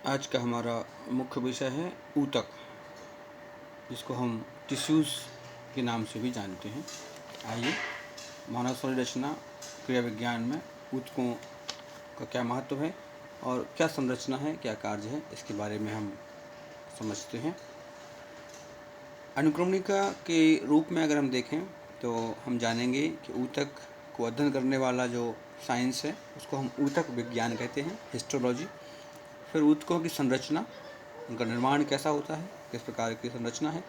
आज का हमारा मुख्य विषय है ऊतक, जिसको हम टिश्यूज़ के नाम से भी जानते हैं। आइए, मानव शरीर रचना क्रिया विज्ञान में ऊतकों का क्या महत्व है और क्या संरचना है, क्या कार्य है, इसके बारे में हम समझते हैं। अनुक्रमणिका के रूप में अगर हम देखें तो हम जानेंगे कि ऊतक को अध्ययन करने वाला जो साइंस है उसको हम ऊतक विज्ञान कहते हैं, हिस्टोलॉजी। फिर ऊतकों की संरचना, उनका निर्माण कैसा होता है, किस प्रकार की संरचना है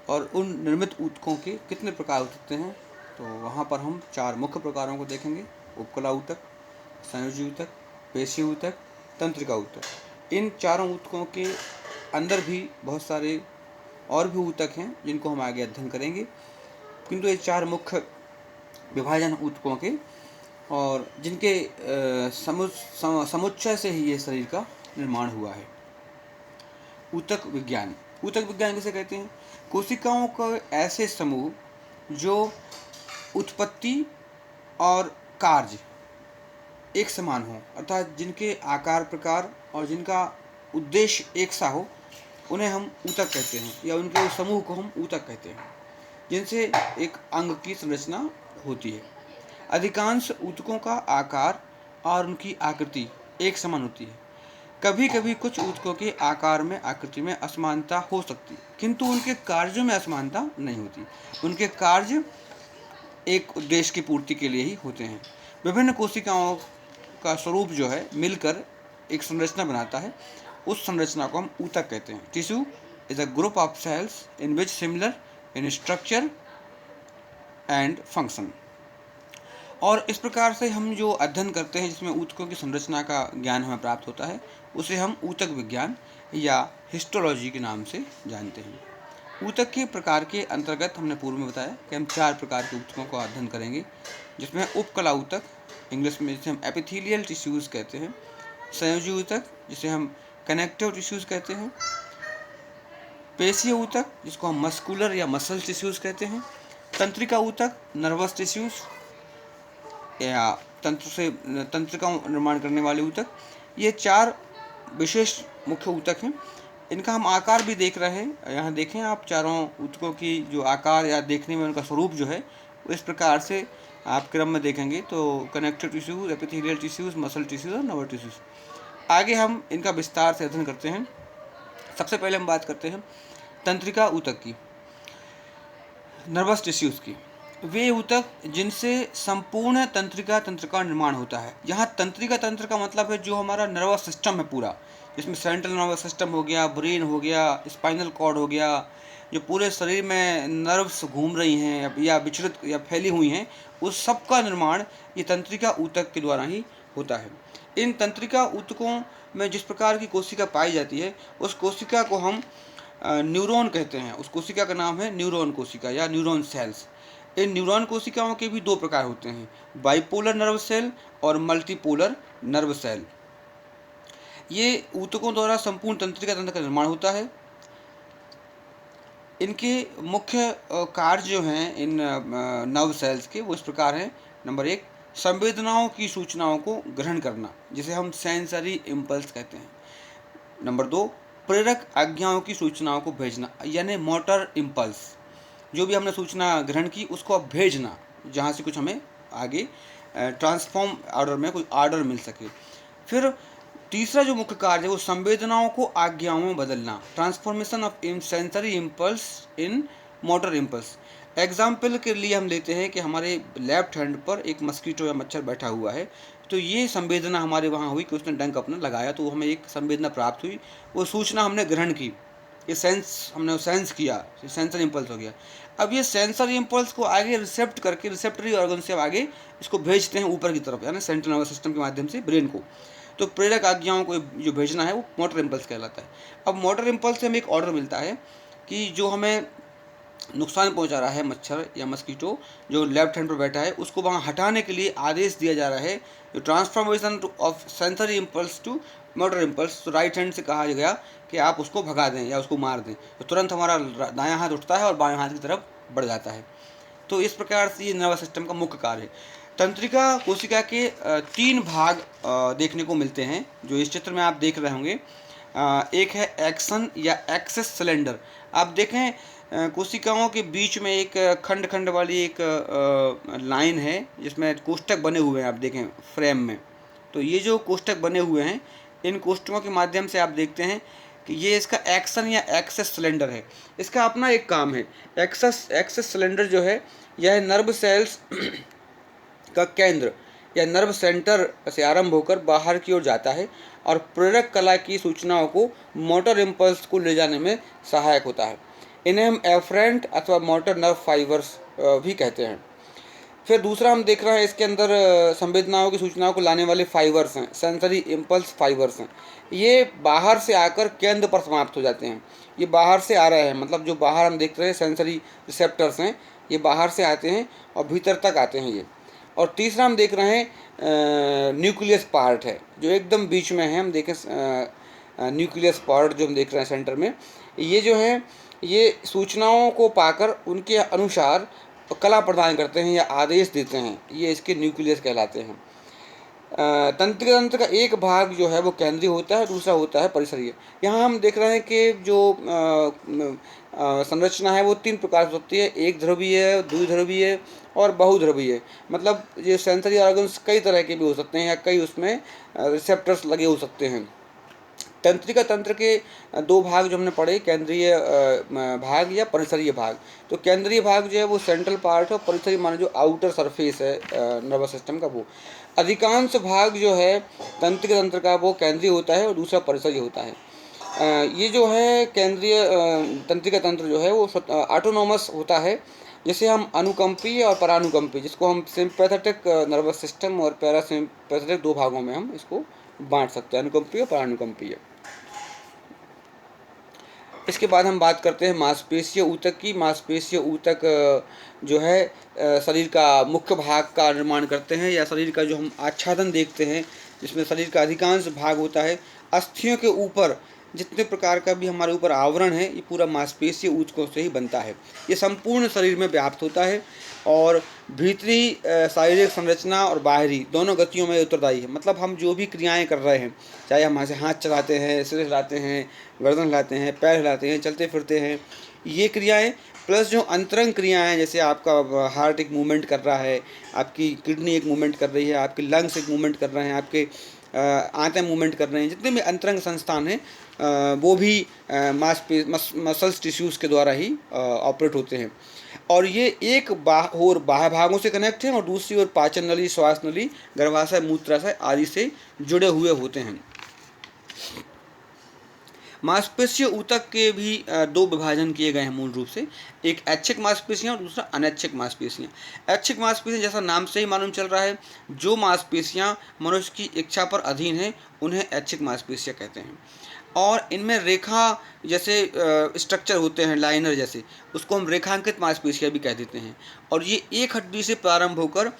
और उन निर्मित ऊतकों के कितने प्रकार हो सकते हैं। तो वहाँ पर हम 4 मुख्य प्रकारों को देखेंगे: उपकला ऊतक, संयोजी ऊतक, पेशी ऊतक, तंत्रिका ऊतक। इन चारों ऊतकों के अंदर भी बहुत सारे और भी ऊतक हैं जिनको हम आगे अध्ययन करेंगे, किंतु ये 4 मुख्य विभाजन ऊतकों के और जिनके समुच्चय से ही ये शरीर का निर्माण हुआ है। ऊतक विज्ञान किसे कहते हैं? कोशिकाओं का ऐसे समूह जो उत्पत्ति और कार्य एक समान हो, अर्थात जिनके आकार प्रकार और जिनका उद्देश्य एक सा हो, उन्हें हम ऊतक कहते हैं, या उनके उस समूह को हम ऊतक कहते हैं, जिनसे एक अंग की संरचना होती है। अधिकांश ऊतकों का आकार और उनकी आकृति एक समान होती है। कभी कभी कुछ ऊतकों के आकार में, आकृति में असमानता हो सकती है, किंतु उनके कार्यों में असमानता नहीं होती। उनके कार्य एक उद्देश्य की पूर्ति के लिए ही होते हैं। विभिन्न कोशिकाओं का स्वरूप जो है मिलकर एक संरचना बनाता है, उस संरचना को हम ऊतक कहते हैं। Tissue is a group of cells in which similar in structure and function. और इस प्रकार से हम जो अध्ययन करते हैं जिसमें ऊतकों की संरचना का ज्ञान हमें प्राप्त होता है, उसे हम ऊतक विज्ञान या हिस्टोलॉजी के नाम से जानते हैं। ऊतक के प्रकार के अंतर्गत हमने पूर्व में बताया कि हम 4 प्रकार के ऊतकों का अध्ययन करेंगे, जिसमें उपकला ऊतक, इंग्लिश में जिसे हम एपिथेलियल टिश्यूज़ कहते हैं, संयोजी ऊतक जिसे हम कनेक्टिव टिश्यूज़ कहते हैं, पेशीय ऊतक जिसको हम मस्कुलर या मसल टिश्यूज़ कहते हैं, तंत्रिका ऊतक नर्वस टिश्यूज़ या तंत्र का निर्माण करने वाले ऊतक। ये 4 विशेष मुख्य ऊतक हैं। इनका हम आकार भी देख रहे हैं। यहाँ देखें आप, चारों ऊतकों की जो आकार या देखने में उनका स्वरूप जो है वो इस प्रकार से आप क्रम में देखेंगे तो connective tissues, epithelial tissues, muscle tissues और नर्वस टिश्यूज़। आगे हम इनका विस्तार से अध्ययन करते हैं। सबसे पहले हम बात करते हैं तंत्रिका ऊतक की, नर्वस टिश्यूज़ की। वे ऊतक जिनसे संपूर्ण तंत्रिका तंत्र का निर्माण होता है। यहाँ तंत्रिका तंत्र का मतलब है जो हमारा नर्वस सिस्टम है पूरा, जिसमें सेंट्रल नर्वस सिस्टम हो गया, ब्रेन हो गया, स्पाइनल कॉर्ड हो गया, जो पूरे शरीर में नर्व्स घूम रही हैं या विचलित या फैली हुई हैं, उस सब का निर्माण ये तंत्रिका ऊतक के द्वारा ही होता है। इन तंत्रिका ऊतकों में जिस प्रकार की कोशिका पाई जाती है, उस कोशिका को हम न्यूरॉन कहते हैं। उस कोशिका का नाम है न्यूरॉन कोशिका या न्यूरॉन सेल्स। इन न्यूरॉन कोशिकाओं के भी 2 प्रकार होते हैं, बाइपोलर नर्व सेल और मल्टीपोलर नर्व सेल। ये ऊतकों द्वारा संपूर्ण तंत्रिका तंत्र का निर्माण होता है। इनके मुख्य कार्य जो हैं इन नर्व सेल्स के, वो इस प्रकार हैं। नंबर 1, संवेदनाओं की सूचनाओं को ग्रहण करना, जिसे हम सेंसरी इम्पल्स कहते हैं। नंबर 2, प्रेरक आज्ञाओं की सूचनाओं को भेजना, यानी मोटर इम्पल्स। जो भी हमने सूचना ग्रहण की उसको अब भेजना, जहाँ से कुछ हमें आगे ट्रांसफॉर्म ऑर्डर में कोई ऑर्डर मिल सके। फिर तीसरा जो मुख्य कार्य है वो संवेदनाओं को आज्ञाओं में बदलना, transformation of sensory impulse in motor impulse. Example के लिए हम लेते हैं कि हमारे लेफ्ट हैंड पर एक मस्कीटो या मच्छर बैठा हुआ है, तो ये संवेदना हमारे वहाँ हुई कि उसने डंक अपना लगाया, तो हमें एक संवेदना प्राप्त हुई, वो सूचना हमने ग्रहण की, ये हमने सेंस किया, सेंसर इम्पल्स हो गया। अब ये सेंसर इम्पल्स को आगे रिसेप्ट करके रिसेप्टरी ऑर्गन से आगे इसको भेजते हैं ऊपर की तरफ, यानी सेंट्रल नर्वस सिस्टम के माध्यम से ब्रेन को। तो प्रेरक आज्ञाओं को जो भेजना है वो मोटर इम्पल्स कहलाता है। अब मोटर इम्पल्स से हमें एक ऑर्डर मिलता है कि जो हमें नुकसान पहुंचा रहा है मच्छर या मस्कीटो जो लेफ्ट हैंड पर बैठा है, उसको वहाँ हटाने के लिए आदेश दिया जा रहा है, जो transformation of sensory impulse to motor impulse. तो राइट हैंड से कहा गया कि आप उसको भगा दें या उसको मार दें, तो तुरंत हमारा दायां हाथ उठता है और बाएं हाथ की तरफ बढ़ जाता है। तो इस प्रकार से ये नर्वस सिस्टम का मुख्य कार्य है। तंत्रिका कोशिका के 3 भाग देखने को मिलते हैं, जो इस चित्र में आप देख रहे होंगे। एक है एक्सन या एक्सेस सिलेंडर। आप देखें कोशिकाओं के बीच में एक खंड खंड वाली एक लाइन है जिसमें कोष्ठक बने हुए हैं, आप देखें फ्रेम में। तो ये जो कोष्ठक बने हुए हैं, इन कोष्ठकों के माध्यम से आप देखते हैं कि ये इसका एक्सन या एक्सेस सिलेंडर है। इसका अपना एक काम है। एक्सेस सिलेंडर जो है यह नर्व सेल्स का केंद्र या नर्व सेंटर से आरंभ होकर बाहर की ओर जाता है और प्रेरक कला की सूचनाओं को मोटर इम्पल्स को ले जाने में सहायक होता है। इन्हें हम एफरेंट अथवा मोटर नर्व फाइबर्स भी कहते हैं। फिर दूसरा हम देख रहे हैं इसके अंदर संवेदनाओं की सूचनाओं को लाने वाले फाइबर्स हैं, सेंसरी इम्पल्स फाइबर्स हैं। ये बाहर से आकर केंद्र पर समाप्त हो जाते हैं। ये बाहर से आ रहे हैं, मतलब जो बाहर हम देख रहे हैं सेंसरी रिसेप्टर्स हैं, ये बाहर से आते हैं और भीतर तक आते हैं ये। और तीसरा हम देख रहे हैं न्यूक्लियस पार्ट है जो एकदम बीच में है। हम देखें न्यूक्लियस पार्ट जो हम देख रहे हैं सेंटर में, ये जो है ये सूचनाओं को पाकर उनके अनुसार कला प्रदान करते हैं या आदेश देते हैं। ये इसके न्यूक्लियस कहलाते हैं। तंत्र का एक भाग जो है वो केंद्रीय होता है, दूसरा होता है परिसरीय। यहाँ हम देख रहे हैं कि जो संरचना है वो 3 प्रकार से होती है, एक ध्रुवीय, द्विध्रुवीय और बहुध्रुवीय। मतलब ये सेंसरी ऑर्गन्स कई तरह के भी हो सकते हैं या कई उसमें रिसेप्टर्स लगे हो सकते हैं। तंत्रिका तंत्र के 2 भाग जो हमने पढ़े, केंद्रीय भाग या परिसरीय भाग। तो केंद्रीय भाग जो है वो सेंट्रल पार्ट है, और परिसरीय माने जो आउटर सरफेस है नर्वस सिस्टम का वो। अधिकांश भाग जो है तंत्रिका तंत्र का वो केंद्रीय होता है और दूसरा परिसरीय होता है। ये जो है केंद्रीय तंत्रिका तंत्र जो है वो ऑटोनोमस होता है, जिसे हम अनुकंपीय और परानुकंपीय, जिसको हम सिंपैथेटिक नर्वस सिस्टम और पैरासिम्पैथेटिक 2 भागों में हम इसको बांट सकते हैं, अनुकंपीय और परानुकंपीय। इसके बाद हम बात करते हैं मांसपेशीय ऊतक की। मांसपेशीय ऊतक जो है शरीर का मुख्य भाग का निर्माण करते हैं, या शरीर का जो हम आच्छादन देखते हैं जिसमें शरीर का अधिकांश भाग होता है। अस्थियों के ऊपर जितने प्रकार का भी हमारे ऊपर आवरण है, ये पूरा मांसपेशीय ऊतकों से ही बनता है। ये संपूर्ण शरीर में व्याप्त होता है और भीतरी शारीरिक संरचना और बाहरी दोनों गतियों में उत्तरदायी है। मतलब हम जो भी क्रियाएं कर रहे हैं, चाहे हम ऐसे हाथ चलाते हैं, सिर हिलाते हैं, गर्दन हिलाते हैं, पैर हिलाते हैं, चलते फिरते हैं, ये क्रियाएं प्लस जो अंतरंग क्रियाएं, जैसे आपका हार्ट एक मूवमेंट कर रहा है, आपकी किडनी एक मूवमेंट कर रही है, आपके लंग्स एक मूवमेंट कर रहे हैं, आपके आंतें मूवमेंट कर रहे हैं, जितने भी अंतरंग संस्थान हैं वो भी मसल्स टिश्यूज़ के द्वारा ही ऑपरेट होते हैं। और ये एक और बाह्य भागों से कनेक्ट हैं और दूसरी ओर पाचन नली, श्वास नली, गर्भाशय, मूत्राशय आदि से जुड़े हुए होते हैं। मांसपेशीय ऊतक के भी 2 विभाजन किए गए हैं मूल रूप से, एक ऐच्छिक मांसपेशियां और दूसरा अनैच्छिक मांसपेशियां। ऐच्छिक मांसपेशियां जैसा नाम से ही मालूम चल रहा है, जो मांसपेशियां मनुष्य की इच्छा पर अधीन हैं उन्हें ऐच्छिक मांसपेशियां कहते हैं। और इनमें रेखा जैसे स्ट्रक्चर होते हैं, लाइनर जैसे, उसको हम रेखांकित मांसपेशियां भी कह देते हैं। और ये एक हड्डी से प्रारंभ होकर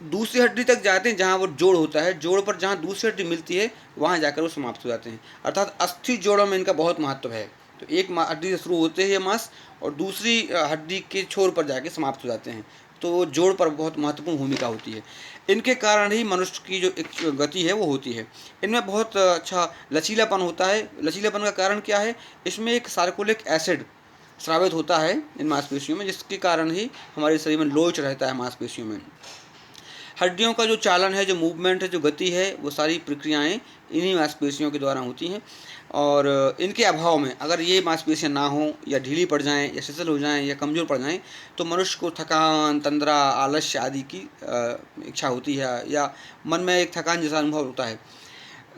दूसरी हड्डी तक जाते हैं, जहाँ वो जोड़ होता है, जोड़ पर जहाँ दूसरी हड्डी मिलती है वहाँ जाकर वो समाप्त हो जाते हैं। अर्थात अस्थि जोड़ों में इनका बहुत महत्व है। तो एक हड्डी से शुरू होते हैं ये मांस और दूसरी हड्डी के छोर पर जाके समाप्त हो जाते हैं, तो जोड़ पर बहुत महत्वपूर्ण भूमिका होती है। इनके कारण ही मनुष्य की जो गति है वो होती है। इनमें बहुत अच्छा लचीलापन होता है। लचीलापन का कारण क्या है? इसमें एक सार्कोलिक एसिड स्रावित होता है इन मांसपेशियों में, जिसके कारण ही हमारे शरीर में लोच रहता है मांसपेशियों में। हड्डियों का जो चालन है, जो मूवमेंट है, जो गति है, वो सारी प्रक्रियाएं इन्हीं मांसपेशियों के द्वारा होती हैं। और इनके अभाव में अगर ये मांसपेशियां ना हों या ढीली पड़ जाएं या शिथिल हो जाएं या कमज़ोर पड़ जाएं तो मनुष्य को थकान, तंद्रा, आलस्य आदि की इच्छा होती है या मन में एक थकान जैसा अनुभव होता है।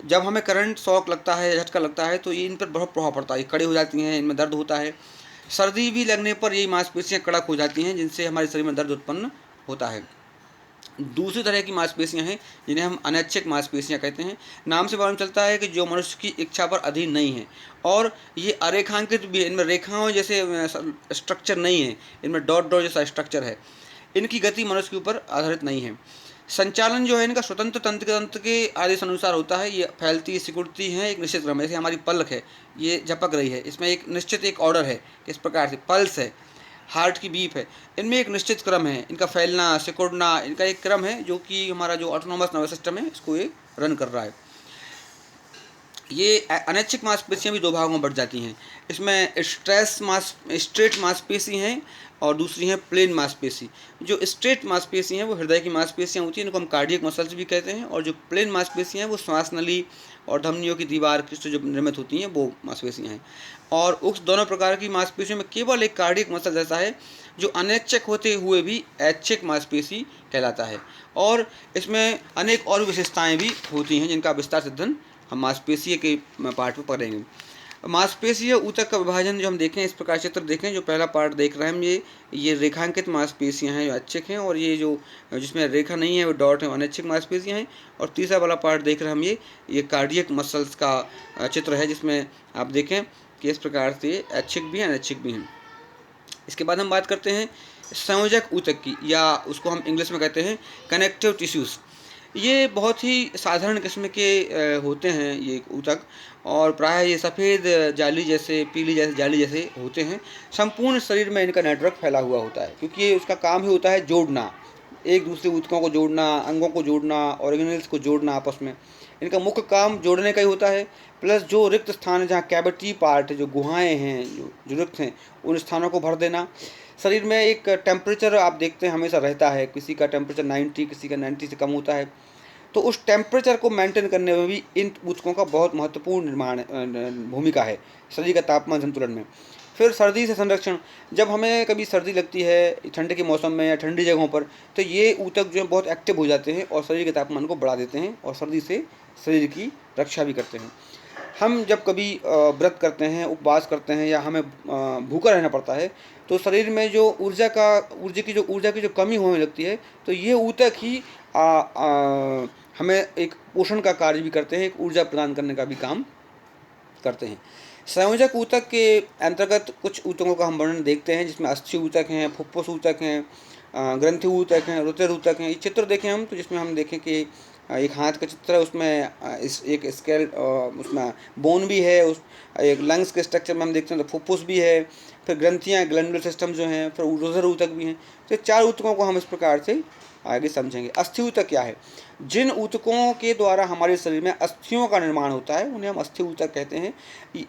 जब हमें करंट शॉक लगता है, झटका लगता है, तो ये इन पर बहुत प्रभाव पड़ता है, कड़ी हो जाती हैं, इनमें दर्द होता है। सर्दी भी लगने पर यही मांसपेशियाँ कड़क हो जाती हैं, जिनसे हमारे शरीर में दर्द उत्पन्न होता है। दूसरी तरह की मांसपेशियां हैं जिन्हें हम अनैच्छिक मांसपेशियां कहते हैं। नाम से मालूम चलता है कि जो मनुष्य की इच्छा पर अधीन नहीं है, और ये अरेखांकित भी है, इनमें रेखाओं जैसे स्ट्रक्चर नहीं है, इनमें डॉट डॉट जैसा स्ट्रक्चर है। इनकी गति मनुष्य के ऊपर आधारित नहीं है। संचालन जो है इनका स्वतंत्र तंत्र के आदेश अनुसार होता है। ये फैलती सिकुड़ती हैं एक निश्चित क्रम में, जैसे हमारी पलक है, ये झपक रही है, इसमें एक निश्चित एक ऑर्डर है, इस प्रकार से पल्स है, हार्ट की बीप है, इनमें एक निश्चित क्रम है। इनका फैलना, सिकुड़ना, इनका एक क्रम है जो कि हमारा जो ऑटोनोमस नर्वस सिस्टम है इसको ये रन कर रहा है। ये अनैच्छिक मांसपेशियाँ भी दो भागों में बढ़ जाती हैं। इसमें स्ट्रेट मांसपेशी हैं और दूसरी हैं प्लेन मांसपेशी। जो स्ट्रेट मांसपेशी हैं वो हृदय की मांसपेशियाँ होती हैं, इनको हम कार्डियक मसल्स भी कहते हैं। और जो प्लेन मांसपेशियाँ हैं वो श्वास नली और धमनियों की दीवार से जो निर्मित होती हैं वो मांसपेशियाँ हैं। और उक्त दोनों प्रकार की मांसपेशियों में केवल एक कार्डियक मसल ऐसा है जो अनैच्छिक होते हुए भी ऐच्छिक मांसपेशी कहलाता है। और इसमें अनेक और विशेषताएँ भी होती हैं जिनका विस्तार से अध्ययन हम मांसपेशीय के पार्ट में पढ़ेंगे। मांसपेशीय ऊतक का विभाजन जो हम देखें, इस प्रकार चित्र देखें, जो पहला पार्ट देख रहे हैं हम, ये रेखांकित मांसपेशियां हैं जो ऐच्छिक हैं, और ये जो जिसमें रेखा नहीं है वो डॉट है, अनैच्छिक मांसपेशियां हैं। और तीसरा वाला पार्ट देख रहे हैं हम, ये कार्डियक मसल्स का चित्र है, जिसमें आप देखें कि इस प्रकार से ऐच्छिक भी हैं अनैच्छिक भी हैं। इसके बाद हम बात करते हैं संयोजक ऊतक की, या उसको हम इंग्लिश में कहते हैं कनेक्टिव टिश्यूज़। ये बहुत ही साधारण किस्म के होते हैं ये ऊतक, और प्रायः ये सफ़ेद जाली जैसे, पीली जैसे जाली जैसे होते हैं। संपूर्ण शरीर में इनका नेटवर्क फैला हुआ होता है, क्योंकि ये उसका काम ही होता है जोड़ना, एक दूसरे ऊतकों को जोड़ना, अंगों को जोड़ना, ऑर्गेनल्स को जोड़ना आपस में। इनका मुख्य काम जोड़ने का ही होता है। प्लस जो रिक्त स्थान है, जहाँ कैविटी पार्ट, जो गुहाएँ हैं, जो रिक्त हैं, उन स्थानों को भर देना। शरीर में एक टेम्परेचर आप देखते हैं हमेशा रहता है, किसी का टेम्परेचर 90, किसी का 90 से कम होता है। तो उस टेम्परेचर को मेंटेन करने में भी इन ऊतकों का बहुत महत्वपूर्ण भूमिका है शरीर का तापमान संतुलन में। फिर सर्दी से संरक्षण, जब हमें कभी सर्दी लगती है ठंड के मौसम में या ठंडी जगहों पर, तो ये ऊतक जो है बहुत एक्टिव हो जाते हैं और शरीर के तापमान को बढ़ा देते हैं और सर्दी से शरीर की रक्षा भी करते हैं। हम जब कभी व्रत करते हैं, उपवास करते हैं, या हमें भूखा रहना पड़ता है, तो शरीर में जो ऊर्जा की जो कमी होने लगती है, तो ये ऊतक ही हमें एक पोषण का कार्य भी करते हैं, एक ऊर्जा प्रदान करने का भी काम करते हैं। संयोजक ऊतक के अंतर्गत कुछ ऊतकों का हम वर्णन देखते हैं, जिसमें अस्थि ऊतक हैं, फुफ्फुस ऊतक हैं, ग्रंथि ऊतक हैं, रुधिर ऊतक हैं। ये चित्र देखें हम, तो जिसमें हम देखें कि एक हाथ का चित्र है, उसमें एक स्केल, उसमें बोन भी है, उस एक लंग्स के स्ट्रक्चर में हम देखते हैं तो फुफ्फुस भी है, फिर ग्रंथियाँ, ग्लैंडुलर सिस्टम जो हैं, फिर रुधिर ऊतक भी हैं। तो चार ऊतकों को हम इस प्रकार से आगे समझेंगे। अस्थि ऊतक क्या है? जिन ऊतकों के द्वारा हमारे शरीर में अस्थियों का निर्माण होता है उन्हें हम अस्थि ऊतक कहते हैं।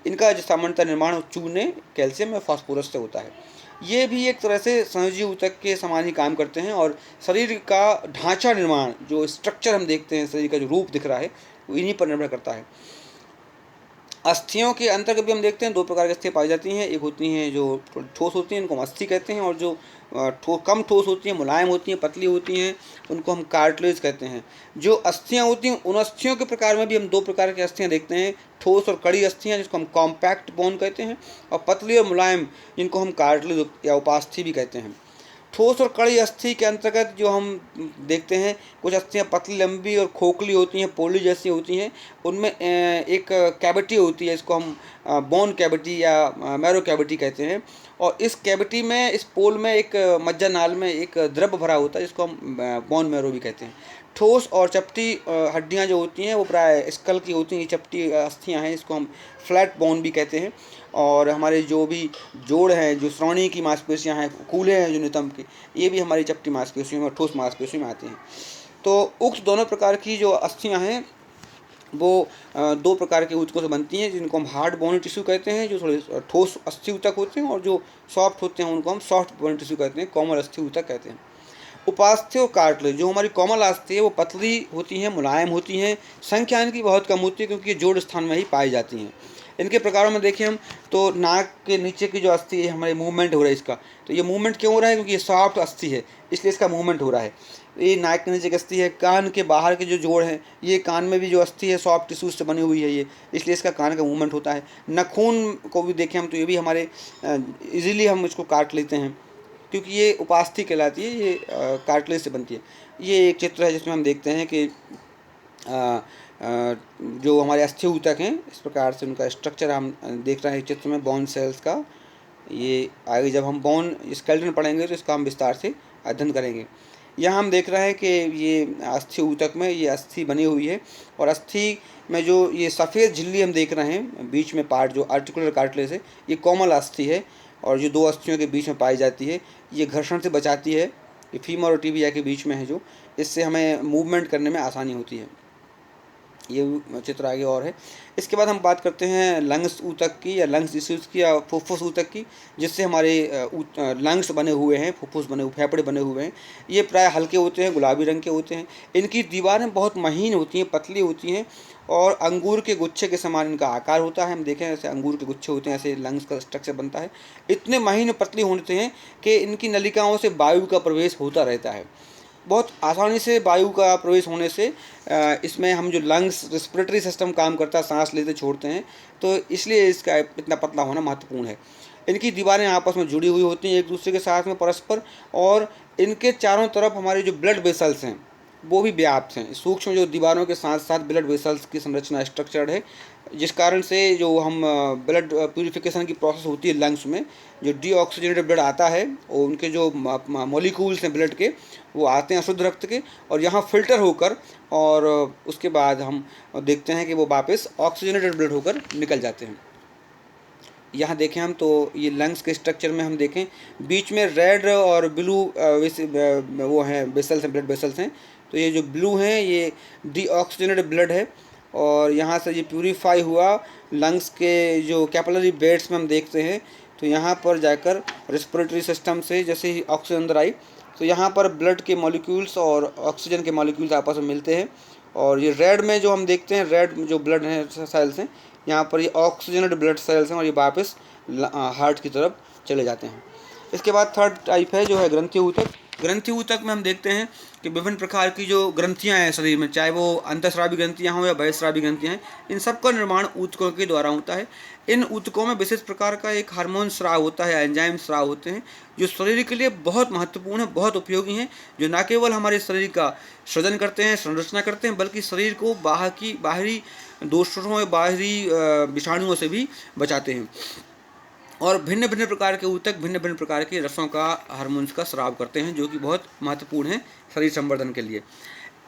इनका जो सामान्यतः निर्माण चूने, कैल्शियम या फास्फोरस से होता है। ये भी एक तरह से संयोजी ऊतक के समान ही काम करते हैं, और शरीर का ढांचा निर्माण, जो स्ट्रक्चर हम देखते हैं, शरीर का जो रूप दिख रहा है, वो इन्हीं पर निर्भर करता है। अस्थियों के अंतर्गत भी हम देखते हैं दो प्रकार की अस्थियाँ पाई जाती हैं। एक होती हैं जो ठोस होती हैं, इनको हम अस्थि कहते हैं, और जो कम ठोस होती हैं, मुलायम होती हैं, पतली होती हैं, उनको हम कार्टिलेज कहते हैं। जो अस्थियाँ होती हैं, उन अस्थियों के प्रकार में भी हम दो प्रकार की अस्थियाँ देखते हैं, ठोस और कड़ी अस्थियाँ, जिसको हम कॉम्पैक्ट बोन कहते हैं, और पतली और मुलायम, जिनको हम कार्टिलेज या उपास्थि भी कहते हैं। ठोस और कड़ी अस्थि के अंतर्गत जो हम देखते हैं, कुछ अस्थियाँ पतली, लंबी और खोखली होती हैं, पोली जैसी होती हैं। उनमें एक कैविटी होती है, इसको हम बोन कैविटी या मैरो कैविटी कहते हैं। और इस कैविटी में, इस पोल में, एक मज्जा नाल में एक द्रव भरा होता है, जिसको हम बोन मैरो भी कहते हैं। ठोस और चपटी हड्डियाँ जो होती हैं वो प्राय स्कल की होती हैं। ये चपटी अस्थियाँ हैं, इसको हम फ्लैट बोन भी कहते हैं। और हमारे जो भी जोड़ हैं, जो श्रोणी की मांसपेशियाँ हैं, कूल्हे हैं जो नितंब के, ये भी हमारी चपटी मांसपेशियों में, ठोस मांसपेशियों में आती हैं। तो उक्त दोनों प्रकार की जो अस्थियाँ हैं वो दो प्रकार के ऊतकों से बनती हैं, जिनको हम हार्ड बोनी टिश्यू कहते हैं, जो थोड़े ठोस अस्थि ऊतक होते हैं, और जो सॉफ्ट होते हैं उनको हम सॉफ्ट बोनी टिश्यू कहते हैं, कोमल अस्थि ऊतक कहते हैं। उपास्थि और कार्टिलेज, जो हमारी कोमल अस्थि है वो पतली होती हैं, मुलायम होती हैं, संख्या इनकी बहुत कम होती है, क्योंकि ये जोड़ स्थान में ही पाई जाती हैं। इनके प्रकारों में देखें हम, तो नाक के नीचे की जो अस्थि है, हमारे मूवमेंट हो रहा है इसका, तो ये मूवमेंट क्यों हो रहा है? क्योंकि ये सॉफ्ट अस्थि है, इसलिए इसका मूवमेंट हो रहा है। ये नाक के नीचे की अस्थि है। कान के बाहर के जो जोड़ हैं, ये कान में भी जो अस्थि है सॉफ्ट टिश्यू से बनी हुई है ये, इसलिए इसका कान का मूवमेंट होता है। नाखून को भी देखें हम, तो ये भी हमारे इजीली हम इसको काट लेते हैं, क्योंकि ये उपास्थि कहलाती है, ये कार्टिलेज से बनती है। ये एक चित्र है जिसमें हम देखते हैं कि जो हमारे अस्थि ऊतक हैं, इस प्रकार से उनका स्ट्रक्चर हम देख रहे हैं चित्र में, बोन सेल्स का। ये आगे जब हम बोन स्केलेटन पढ़ेंगे तो इसका हम विस्तार से अध्ययन करेंगे। यहाँ हम देख रहे हैं कि ये अस्थि ऊतक में ये अस्थि बनी हुई है, और अस्थि में जो ये सफ़ेद झिल्ली हम देख रहे हैं बीच में पार्ट, जो आर्टिकुलर कार्टिलेज है, ये कोमल अस्थि है, और जो दो अस्थियों के बीच में पाई जाती है, ये घर्षण से बचाती है। ये फीमर और टिबिया के बीच में है, जो इससे हमें मूवमेंट करने में आसानी होती है। ये चित्र आगे और है। इसके बाद हम बात करते हैं लंग्स ऊतक की या लंग्स डिसीज की या फुफ्फुस ऊतक की, जिससे हमारे लंग्स बने हुए हैं, फुफ्फुस बने हुए, फेफड़े बने हुए हैं। ये प्राय हल्के होते हैं, गुलाबी रंग के होते हैं। इनकी दीवारें बहुत महीन होती हैं, पतली होती हैं और अंगूर के गुच्छे के समान इनका आकार होता है। हम देखें ऐसे अंगूर के गुच्छे होते हैं, ऐसे लंग्स का स्ट्रक्चर बनता है। इतने महीन और पतली होते हैं कि इनकी नलिकाओं से वायु का प्रवेश होता रहता है। बहुत आसानी से वायु का प्रवेश होने से इसमें हम जो लंग्स रेस्पिरेटरी सिस्टम काम करता है, सांस लेते छोड़ते हैं, तो इसलिए इसका इतना पतला होना महत्वपूर्ण है। इनकी दीवारें आपस में जुड़ी हुई होती हैं एक दूसरे के साथ में परस्पर, और इनके चारों तरफ हमारे जो ब्लड वेसल्स हैं वो भी व्याप्त हैं। सूक्ष्म जो दीवारों के साथ साथ ब्लड वेसल्स की संरचना स्ट्रक्चर्ड है, जिस कारण से जो हम ब्लड प्यूरिफिकेशन की प्रोसेस होती है लंग्स में, जो डीऑक्सीजनेटेड ब्लड आता है और उनके जो मॉलिक्यूल्स हैं ब्लड के, वो आते हैं शुद्ध रक्त के और यहाँ फिल्टर होकर, और उसके बाद हम देखते हैं कि वो वापस ऑक्सीजनेटेड ब्लड होकर निकल जाते हैं। यहाँ देखें हम तो ये लंग्स के स्ट्रक्चर में हम देखें बीच में रेड और ब्लू वो हैं वेसल्स हैं, ब्लड वेसल्स हैं। तो ये जो ब्लू हैं ये डीऑक्सीजनेटेड ब्लड है, और यहाँ से ये प्यूरीफाई हुआ लंग्स के जो कैपिलरी बेड्स में हम देखते हैं। तो यहाँ पर जाकर रेस्पिरेटरी सिस्टम से जैसे ही ऑक्सीजन अंदर आई तो यहाँ पर ब्लड के मॉलिक्यूल्स और ऑक्सीजन के मॉलिक्यूल्स आपस में मिलते हैं, और ये रेड में जो हम देखते हैं, रेड जो ब्लड हैं सेल्स हैं, यहाँ पर ये ऑक्सीजनेटेड ब्लड सेल्स हैं और ये वापस हार्ट की तरफ चले जाते हैं। इसके बाद थर्ड टाइप है जो है ग्रंथि ऊतक। ग्रंथि ऊतक में हम देखते हैं कि विभिन्न प्रकार की जो ग्रंथियां हैं शरीर में, चाहे वो अंतःस्रावी ग्रंथियां हों या बहिःस्रावी ग्रंथियां हैं, इन सब का निर्माण ऊतकों के द्वारा होता है। इन ऊतकों में विशेष प्रकार का एक हार्मोन स्राव होता है, एंजाइम स्राव होते हैं, जो शरीर के लिए बहुत महत्वपूर्ण है, बहुत उपयोगी हैं, जो न केवल हमारे शरीर का सृजन करते हैं, संरचना करते हैं, बल्कि शरीर को बाहरी दोषों या बाहरी विषाणुओं से भी बचाते हैं। और भिन्न भिन्न प्रकार के ऊतक भिन्न भिन्न प्रकार के रसों का, हार्मोन्स का स्राव करते हैं, जो कि बहुत महत्वपूर्ण है शरीर संवर्धन के लिए।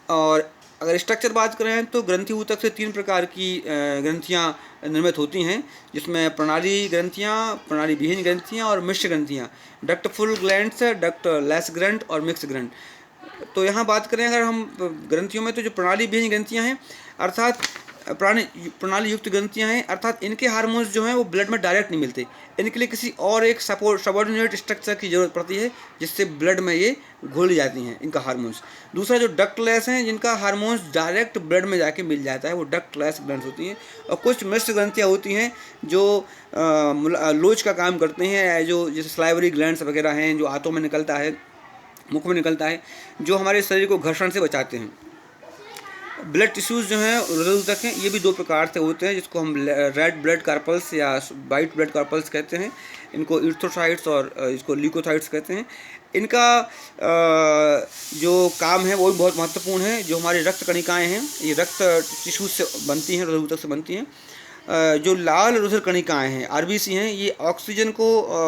और अगर स्ट्रक्चर बात करें तो ग्रंथि ऊतक से 3 प्रकार की ग्रंथियां निर्मित होती हैं, जिसमें प्रणाली ग्रंथियां, प्रणाली विहीन ग्रंथियां और मिश्र ग्रंथियां, डक्टफुल ग्लैंड्स, डक्ट लेस ग्रंथ और मिक्स ग्रंथ। तो यहाँ बात करें अगर हम ग्रंथियों में, तो जो प्रणाली विहीन ग्रंथियां हैं अर्थात प्रणाली युक्त ग्रंथियां हैं, अर्थात इनके हार्मोन्स जो हैं वो ब्लड में डायरेक्ट नहीं मिलते। इनके लिए किसी और एक सबऑर्डिनेट स्ट्रक्चर की जरूरत पड़ती है, जिससे ब्लड में ये घुल जाती हैं इनका हार्मोन्स। दूसरा जो डक्टलेस हैं, जिनका हार्मोन्स डायरेक्ट ब्लड में जाके मिल जाता है, वो डक्टलेस ग्लैंड्स होती हैं। और कुछ मिश्र ग्रंथियाँ होती हैं जो लोच का काम करते हैं, जो जैसे स्लाइवरी ग्लैंड्स वगैरह हैं, जो आंतों में निकलता है, मुख में निकलता है, जो हमारे शरीर को घर्षण से बचाते हैं। ब्लड टिश्यूज़ जो हैं हृदय ऊतक हैं, ये भी 2 प्रकार से होते हैं, जिसको हम रेड ब्लड कार्पल्स या वाइट ब्लड कार्पल्स कहते हैं। इनको इर्थ्रोसाइट्स और इसको ल्यूकोसाइट्स कहते हैं। इनका जो काम है वो भी बहुत महत्वपूर्ण है। जो हमारी रक्त कणिकाएँ हैं, ये रक्त टिश्यूज से बनती हैं, हृदय ऊतक से बनती हैं। जो लाल रुधिर कणिकाएँ हैं, आरबीसी हैं, ये ऑक्सीजन को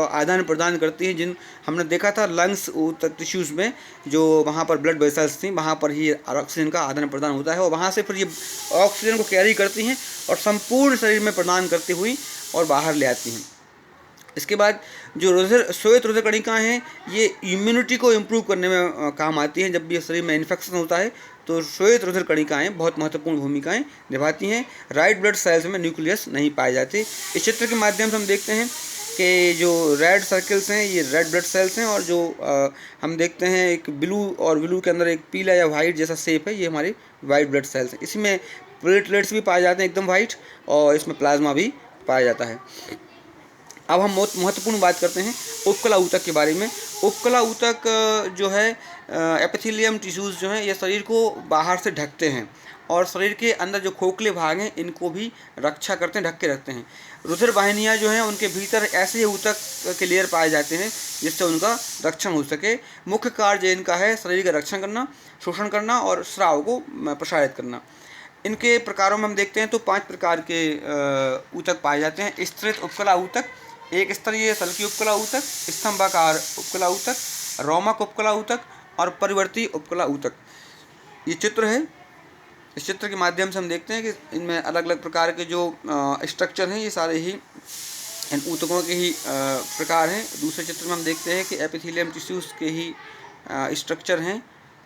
आदान प्रदान करती हैं। जिन हमने देखा था लंग्स टिश्यूज़ में, जो वहाँ पर ब्लड वेसल्स थी, वहाँ पर ही ऑक्सीजन का आदान प्रदान होता है, और वहाँ से फिर ये ऑक्सीजन को कैरी करती हैं और संपूर्ण शरीर में प्रदान करती हुई और बाहर ले आती हैं। इसके बाद जो श्वेत रुधिर कणिकाएँ हैं, ये इम्यूनिटी को इम्प्रूव करने में काम आती हैं। जब भी शरीर में इन्फेक्शन होता है तो श्वेत रुधिर कणिकाएँ बहुत महत्वपूर्ण भूमिकाएं निभाती हैं। राइट ब्लड सेल्स में न्यूक्लियस नहीं पाए जाते। इस चित्र के माध्यम से हम देखते हैं कि जो रेड सर्कल्स हैं ये रेड ब्लड सेल्स हैं, और जो हम देखते हैं एक ब्लू, और ब्लू के अंदर एक पीला या वाइट जैसा शेप है, ये हमारे वाइट ब्लड सेल्स हैं। इसमें प्लेटलेट्स भी पाए जाते हैं एकदम वाइट, और इसमें प्लाज्मा भी पाया जाता है। अब हम बहुत महत्वपूर्ण बात करते हैं उपकला ऊतक के बारे में। उपकला ऊतक जो है एपिथेलियम टिश्यूज़ जो हैं, ये शरीर को बाहर से ढकते हैं, और शरीर के अंदर जो खोखले भाग हैं इनको भी रक्षा करते हैं, ढक के रखते हैं। रुधिर वाहिनियाँ जो हैं उनके भीतर ऐसे ऊतक के लेयर पाए जाते हैं जिससे उनका रक्षण हो सके। मुख्य कार्य इनका है शरीर का रक्षण करना, शोषण करना और स्राव को प्रसारित करना। इनके प्रकारों में हम देखते हैं तो 5 प्रकार के ऊतक पाए जाते हैं। स्तरित उपकला ऊतक, एक स्तरीय सल्की उपकला ऊतक, स्तंभाकार उपकला ऊतक, रोमक उपकला ऊतक और परिवर्ती उपकला ऊतक। ये चित्र है। इस चित्र के माध्यम से हम देखते हैं कि इनमें अलग अलग प्रकार के जो स्ट्रक्चर हैं, ये सारे ही इन ऊतकों के ही प्रकार हैं। दूसरे चित्र में हम देखते हैं कि एपिथेलियम टिश्यूज़ के ही स्ट्रक्चर हैं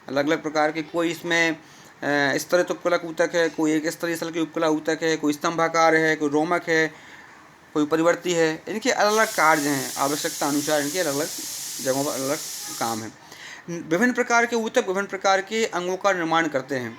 अलग अलग प्रकार के। कोई इसमें स्तरित उपकलक ऊतक है, कोई एक स्तरीय सल की उपकला ऊतक है, कोई स्तंभाकार है, कोई रोमक है, कोई परिवर्ती है। इनके अलग अलग कार्य हैं, आवश्यकता अनुसार इनके अलग अलग जगहों पर अलग अलग काम है। विभिन्न प्रकार के ऊतक विभिन्न प्रकार के अंगों का निर्माण करते हैं।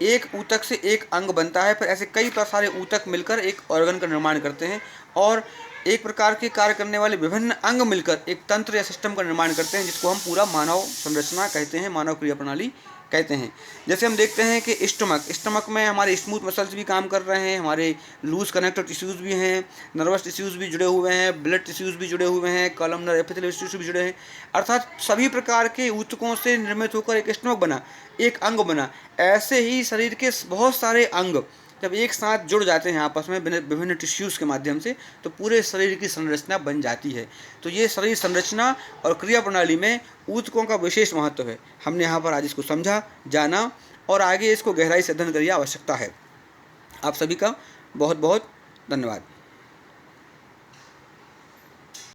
एक ऊतक से एक अंग बनता है, फिर ऐसे कई सारे ऊतक मिलकर एक ऑर्गन का निर्माण करते हैं, और एक प्रकार के कार्य करने वाले विभिन्न अंग मिलकर एक तंत्र या सिस्टम का निर्माण करते हैं, जिसको हम पूरा मानव संरचना कहते हैं, मानव क्रिया प्रणाली कहते हैं। जैसे हम देखते हैं कि स्टमक में हमारे स्मूथ मसल्स भी काम कर रहे हैं, हमारे लूज कनेक्टिव टिश्यूज़ भी हैं, नर्वस टिश्यूज़ भी जुड़े हुए हैं, ब्लड टिश्यूज़ भी जुड़े हुए हैं, कॉलमनर एपिथेलियल टिश्यूज़ भी जुड़े हैं। अर्थात सभी प्रकार के ऊतकों से निर्मित होकर एक स्टमक बना, एक अंग बना। ऐसे ही शरीर के बहुत सारे अंग जब एक साथ जुड़ जाते हैं आपस में विभिन्न टिश्यूज़ के माध्यम से, तो पूरे शरीर की संरचना बन जाती है। तो ये शरीर संरचना और क्रिया प्रणाली में ऊतकों का विशेष महत्व है। हमने यहाँ पर आज इसको समझा, जाना, और आगे इसको गहराई से अध्ययन करने की आवश्यकता है। आप सभी का बहुत बहुत धन्यवाद।